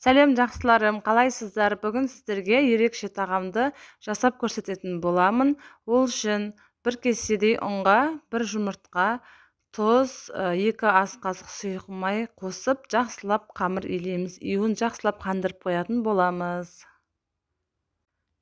Сәлем жақсыларым, қалайсыздар? Бүгін сіздерге ерекше тағамды жасап көрсететін боламын. Ол үшін бір кеседей ұнға бір жұмыртқа, тұз, 2 ас қасық сұйық май қосып, жақсылап қамыр илейміз. Июін жақсылап қандырып қоятын боламыз.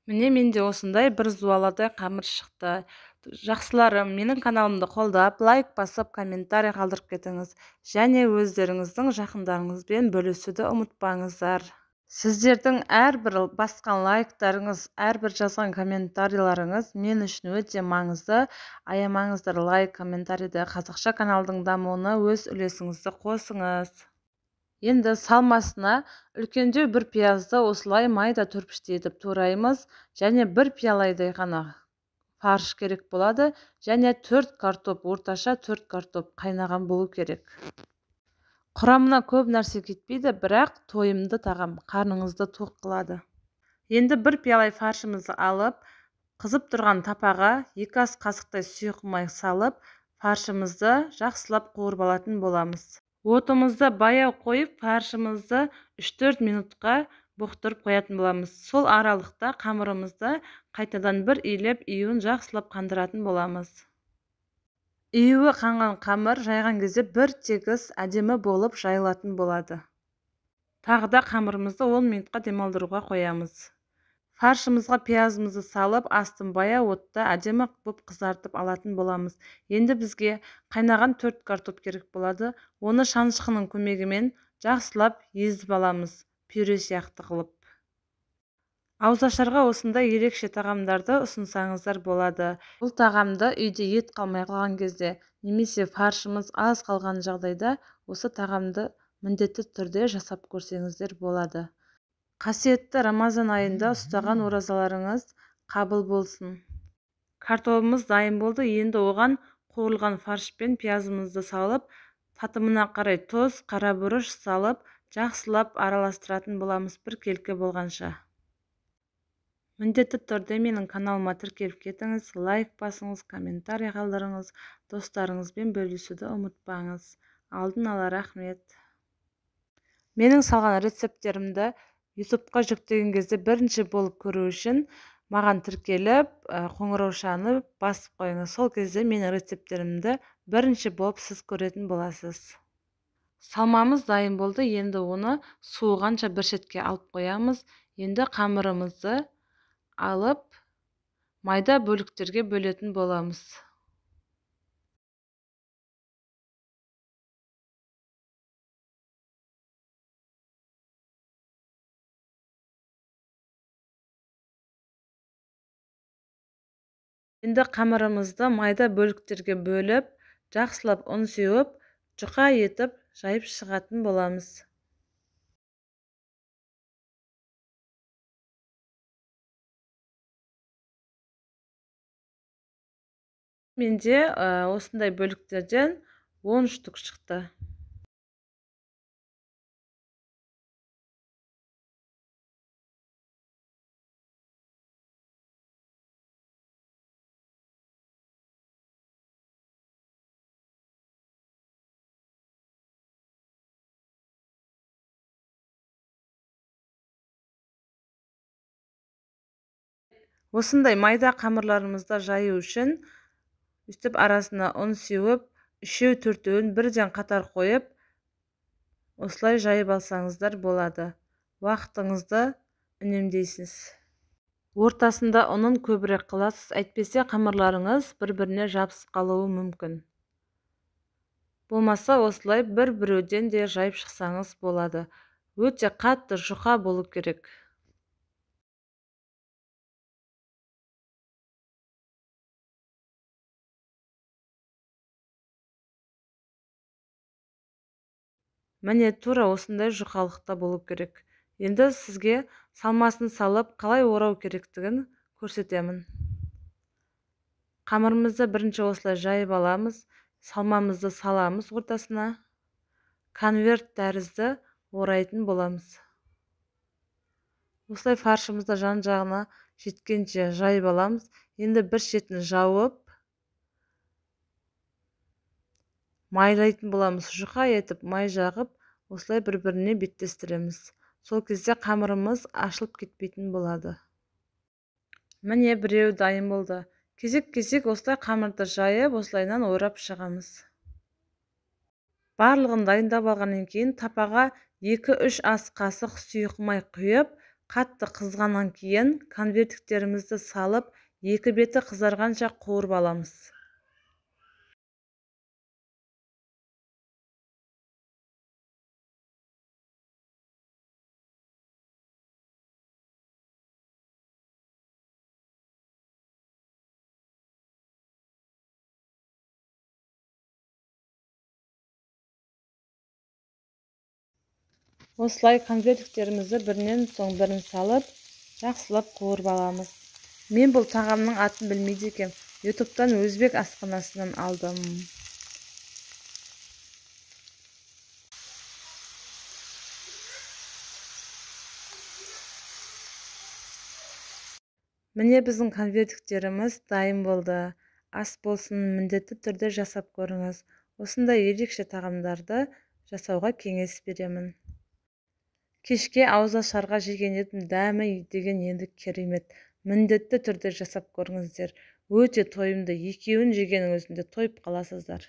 Міне менде осындай бір зуаладай қамыр шықты. Жақсыларым, менің каналымды қолдап, лайк басып, комментарий қалдырып кетіңіз. Және өздеріңіздің жақындарыңызбен бөлісуді ұмытпаңыздар. Сіздердің әрбір басқан лайктарыңыз, әрбір жазған комментарийларыңыз мен үшін өте маңызды. Аямаңыздар лайк, комментарийді. Қазақша каналдың дамуына өз үлесіңізді қосыңыз. Енді салмасына үлкендеу бір пиязды осылай майда төрпіште етіп тураймыз. Және бір пиалайдай ғана фарш керек болады. Және 4 картоп, орташа 4 картоп қайнаған болу керек. Құрамына көп нәрсе кетпейді, бірақ тойымды тағам, қарныңызды тоқ қылады. Енді бір пиалай фаршымызды алып, қызып тұрған тапаға 2 ас қасықтай сұйық май салып, фаршымызды жақсылап қуырып алатын боламыз. Отымызды баяу қойып, фаршымызды 3-4 минутқа бұқтырып қоятын боламыз. Сол аралықта қамырымызды қайтадан бір илеп, июін жақсылап қандыратын боламыз. Июі қанған қамыр жайған кезде бір тегіс әдемі болып жайылатын болады. Тағы да қамырымызды 10 минутқа демалдыруға қоямыз. Фаршымызға пиязымызды салып, астын баяу отта әдемі боп қызартып алатын боламыз. Енді бізге қайнаған 4 картоп керек болады. Оны шанышқының көмегімен жақсылап езіп аламыз, пюре сияқты қылып. Ауызашарға осындай ерекше тағамдарды ұсынсаңыздар болады. Бұл тағамды үйде ет қалмай қалған кезде, немесе фаршымыз аз қалған жағдайда осы тағамды міндетті түрде жасап көрсеңіздер болады. Қасиетті Рамазан айында ұстаған оразаларыңыз қабыл болсын. Картопымыз дайын болды. Енді оған қуырылған фарш пен пиязымызды салып, татымына қарай тұз, қара бұрыш салып, жақсылап араластыратын боламыз бір келкі болғанша. Міндетті түрде менің каналыма тіркеліп кетіңіз, лайк басыңыз, комментарий қалдырыңыз, достарыңызбен бөлісуді ұмытпаңыз. Алдын ала рахмет. Менің салған рецепттерімді YouTube-қа жүктеген кезде бірінші болып көру үшін маған тіркеліп, қоңыраушаны басып қойыңыз. Сол кезде менің рецепттерімді бірінші болып сіз көретін боласыз. Салмамыз дайын болды. Енді оны суығанша бір шетке алып қоямыз. Енді қамырымызды алып, майда бөліктерге бөлетін боламыз. Енді қамырымызды майда бөліктерге бөліп, жақсылап ұн сеуіп, жұқа етіп жайып шығатын боламыз. Менде осындай бөліктерден 10 штук шықты. Осындай майда қамырларымызды жаю үшін үстіп арасына ұн сеуіп, 3-4-ін бірден қатар қойып, осылай жайып алсаңыздар болады. Уақытыңызды үнемдейсіз. Ортасында ұнын көбірек қыласыз, әйтпесе қамырларыңыз бір-біріне жабысып қалуы мүмкін. Болмаса осылай бір-біреуден де жайып шықсаңыз болады. Өте қатты жұқа болу керек. Міне тура осындай жұқалықта болу керек. Енді сізге салмасын салып, қалай орау керектігін көрсетемін. Қамырымызды бірінші осылай жайып аламыз, салмамызды саламыз ортасына, конверт тәрізді орайтын боламыз. Осылай фаршымызды жан-жағына жеткенше жайып аламыз. Енді бір шетін жауып, майлайтын боламыз. Жұқа етіп май жағып, осылай бір-біріне беттестіреміз. Сол кезде қамырымыз ашылып кетпейтін болады. Міне біреуі дайын болды. Кезек-кезек осылай қамырды жайып, осылайынан орап шығамыз. Барлығын дайындап алғаннан кейін тапаға 2-3 ас қасық сұйық май құйып, қатты қызғаннан кейін конвертиктерімізді салып, екі беті қызарғанша қуырып аламыз. Осылай конвертиктерімізді бірінен соң бірін салып, жақсылап қуырып аламыз. Мен бұл тағамның атын білмейді екем. Ютубтан өзбек асханасынан алдым. Міне біздің конвертиктеріміз дайын болды. Ас болсын, міндетті түрде жасап көріңіз. Осындай ерекше тағамдарды жасауға кеңес беремін. Кешке ауызашарға жеген едім, дәмі деген енді керемет. Міндетті түрде жасап көріңіздер. Өте тойымды, екеуін жегеннің өзінде тойып қаласыздар.